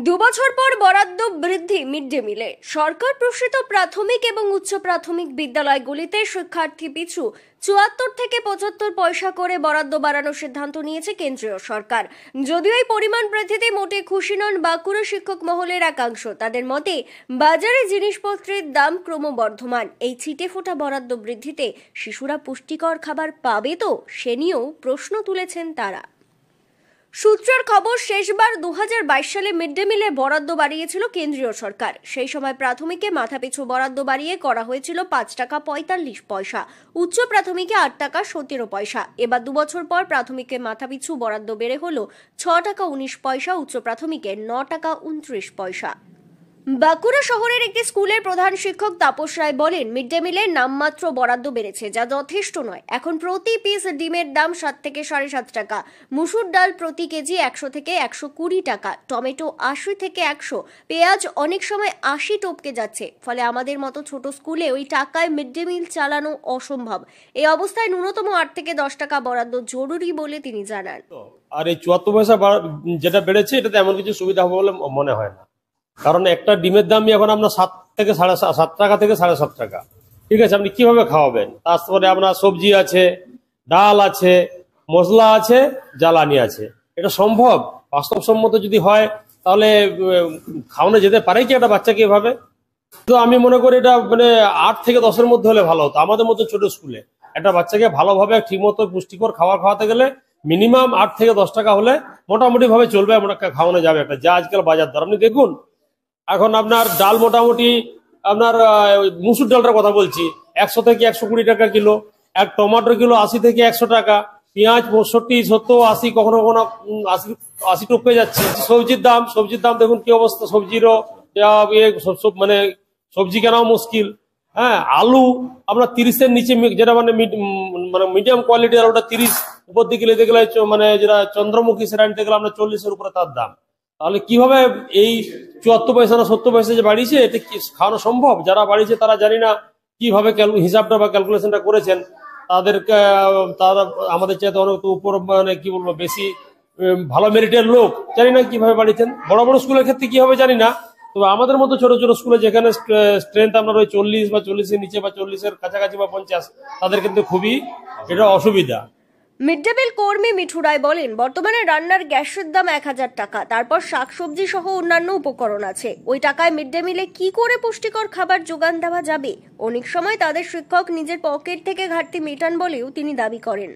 দুবছর পর বরাদ্দ বৃদ্ধি মিড ডে মিলে। সরকার প্রসূত প্রাথমিক এবং উচ্চ প্রাথমিক বিদ্যালয়গুলিতে শিক্ষার্থী পিছু ৭৪ থেকে ৭৫ পয়সা করে বরাদ্দ বাড়ানোর সিদ্ধান্ত নিয়েছে কেন্দ্রীয় সরকার। যদিও এই পরিমাণ বৃদ্ধিতে মোটে খুশি নন বাঁকুড়া শিক্ষক মহলের একাংশ। তাদের মতে বাজারে জিনিসপত্রের দাম ক্রমবর্ধমান। এই ছিটে ফোটা বরাদ্দ বৃদ্ধিতে শিশুরা পুষ্টিকর খাবার পাবে তো, সে নিয়েও প্রশ্ন তুলেছেন তারা। সূত্রের খবর, শেষবার ২০২২ সালে মিড ডে মিলে বরাদ্দ বাড়িয়েছিল কেন্দ্রীয় সরকার। সেই সময় প্রাথমিকে মাথাপিছু বরাদ্দ বাড়িয়ে করা হয়েছিল ৫ টাকা ৪৫ পয়সা, উচ্চ প্রাথমিকে ৮ টাকা ১৭ পয়সা। এবার দুবছর পর প্রাথমিকে মাথাপিছু বরাদ্দ বেড়ে হল ৬ টাকা ১৯ পয়সা, উচ্চ প্রাথমিকে ৯ টাকা ২৯ পয়সা। বাঁকুড়া শহরের একটি স্কুলের প্রধান শিক্ষক তাপস রায় বলেন, মিড ডে মিলের নামমাত্র বরাদ্দ বেড়েছে, যা যথেষ্ট নয়। এখন প্রতি পিস ডিমের দাম ৭ থেকে ৭.৫ টাকা, মুসুর ডাল প্রতি কেজি ১০০ থেকে ১২০ টাকা, টমেটো ৮০ থেকে ১০০, পেঁয়াজ অনেক সময় ৮০ টপকে যাচ্ছে। ফলে আমাদের মতো ছোট স্কুলে ওই টাকায় মিড ডে মিল চালানো অসম্ভব। এই অবস্থায় ন্যূনতম ৮ থেকে ১০ টাকা বরাদ্দ জরুরি বলে তিনি জানান। আর এই ৭৪ পয়সা যেটা বেড়েছে, এটাতে এমন কিছু সুবিধা হবে বলে মনে হয় না। কারণ একটা ডিমের দাম এখন আপনার ৭ থেকে ৭.৫ টাকা থেকে ৭.৫ টাকা। ঠিক আছে, আপনি কিভাবে খাওয়াবেন? তারপরে আপনার সবজি আছে, ডাল আছে, মশলা আছে, জ্বালানি আছে। এটা সম্ভব? বাস্তবসম্মত যদি হয় তাহলে খাওয়ানো যেতে পারে কি একটা বাচ্চাকে এভাবে? তো আমি মনে করি এটা ৮ থেকে ১০-এর মধ্যে হলে ভালো হতো। আমাদের মতো ছোট স্কুলে একটা বাচ্চাকে ভালোভাবে ঠিকমতো পুষ্টিকর খাবার খাওয়াতে গেলে মিনিমাম ৮ থেকে ১০ টাকা হলে মোটামুটি ভাবে চলবে, এমন একটা খাওয়ানো যাবে একটা, যা আজকাল বাজার দর। আপনি দেখুন, এখন আপনার ডাল মোটামুটি আপনার মুসুর ডালটার কথা বলছি, ১০০ থেকে ১২০ টাকা কিলো। এক টমাটোর কিলো ৮০ থেকে ১০০ টাকা। পেঁয়াজ ৬৫, ৭০, ৮০, কখনো কখনো ৮০ টপকে যাচ্ছে। সবজির দাম দেখুন কি অবস্থা। সবজিরও সবজি কেনাও মুশকিল। হ্যাঁ, আলু আপনার ৩০-এর নিচে, যেটা মিডিয়াম কোয়ালিটি, আর ওটা ৩০ উপর দিকে নিতে গেলে যেটা চন্দ্রমুখী, সেটা নিতে গেলে আপনার ৪০-এর উপরে তার দাম। তাহলে কিভাবে এই ৭৪ পয়সা না ৭০ পয়সা যে বাড়িয়েছে, এটা কি খাওয়ানো সম্ভব? যারা বাড়িয়েছে তারা জানি না কিভাবে হিসাবটা বা ক্যালকুলেশনটা করেছেন। তারা আমাদের চাইতে অনেক উপর, কি বলবো, বেশি ভালো মেরিটের লোক, জানি না কিভাবে বাড়িয়েছেন। বড় বড় স্কুলের ক্ষেত্রে কি হবে জানি না, তবে আমাদের মতো ছোট ছোট স্কুলে যেখানে স্ট্রেংথ আপনার ওই ৪০ বা ৪০-এর নিচে বা ৪০-এর কাছাকাছি বা ৫০, তাদের কিন্তু খুবই এটা অসুবিধা। মিড ডে মিল কর্মী মিঠু রায় বলেন, বর্তমানে রান্নার গ্যাসের দাম ১,০০০ টাকা, তারপর শাকসবজি সহ অন্যান্য উপকরণ আছে। ওই টাকায় মিড ডে মিলে কি করে পুষ্টিকর খাবার যোগান দেওয়া যাবে? অনেক সময় তাদের শিক্ষক নিজের পকেট থেকে ঘাটতি মেটান বলেও তিনি দাবি করেন।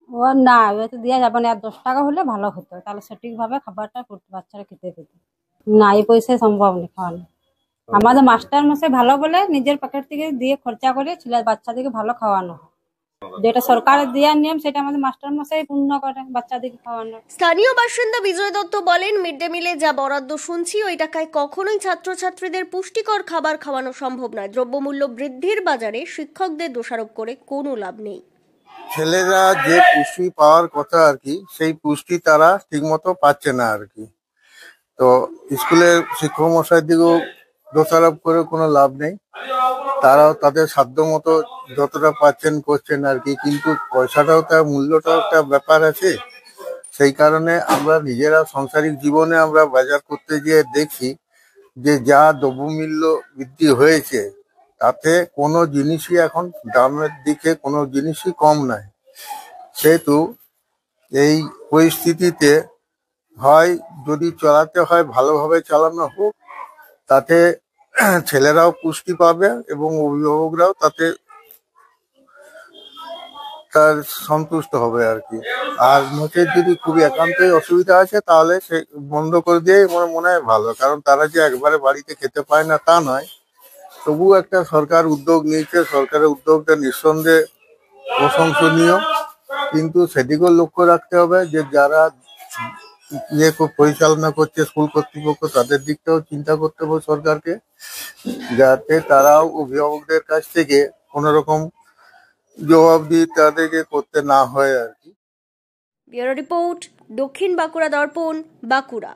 ও না, তো দেওয়া যাবে না। ১০ টাকা হলে ভালো হতো, তাহলে সঠিকভাবে খাবারটা বাচ্চারা খেতে পেত। না, এই পয়সায় সম্ভব নেই খাওয়ানো। আমাদের মাস্টার মশাই ভালো বলে নিজের পকেট থেকে দিয়ে খরচা করে বাচ্চাদেরকে ভালো খাওয়ানো হয়। যেটা সরকারের দেওয়ার নিয়ম, সেটা আমাদের মাস্টার মশাই পূর্ণ করে বাচ্চাদেরকে খাওয়ানো। স্থানীয় বাসিন্দা বিজয় দত্ত বলেন, মিড ডে মিলে যা বরাদ্দ শুনছি, ওই টাকায় কখনোই ছাত্রছাত্রীদের পুষ্টিকর খাবার খাওয়ানো সম্ভব নয়। দ্রব্যমূল্য বৃদ্ধির বাজারে শিক্ষকদের দোষারোপ করে কোনো লাভ নেই। ছেলেরা যে পুষ্টি পাওয়ার কথা আর কি, সেই পুষ্টি তারা ঠিকমতো পাচ্ছে না আর কি। তো স্কুলের শিক্ষক মশাই দিকেও দোষারোপ করে কোনো লাভ নেই। তারাও তাদের সাধ্য মতো যতটা পাচ্ছেন করছেন আর কি, কিন্তু পয়সাটাও, তার মূল্যটাও একটা ব্যাপার আছে। সেই কারণে আমরা নিজেরা সাংসারিক জীবনে আমরা বাজার করতে গিয়ে দেখি যে যা দ্রব্যমূল্য বৃদ্ধি হয়েছে, তাতে কোনো জিনিসই এখন দামের দিকে কোনো জিনিসই কম নাই। সেহেতু এই পরিস্থিতিতে হয় যদি চালাতে হয় ভালোভাবে চালানো হোক, তাতে ছেলেরাও পুষ্টি পাবে এবং অভিভাবকরাও তাতে তার সন্তুষ্ট হবে আর কি। আর নচেত যদি খুবই একান্তই অসুবিধা আছে, তাহলে সে বন্ধ করে দিয়ে মনে হয় ভালো। কারণ তারা যে একবারে বাড়িতে খেতে পায় না তা নয়, তবুও একটা সরকার উদ্যোগ নিয়েছে। সরকারের উদ্যোগটা নিঃসন্দেহে প্রশংসনীয়, কিন্তু সেদিকেও লক্ষ্য রাখতে হবে যে যারা পরিচালনা করছে স্কুল কর্তৃপক্ষ, তাদের দিকটাও চিন্তা করতে হবে সরকারকে, যাতে তারাও অভিভাবকদের কাছ থেকে কোনো রকম জবাবদিহি তাদেরকে করতে না হয় আর কি। ব্যুরো রিপোর্ট, দক্ষিণ বাঁকুড়া দর্পণ, বাঁকুড়া।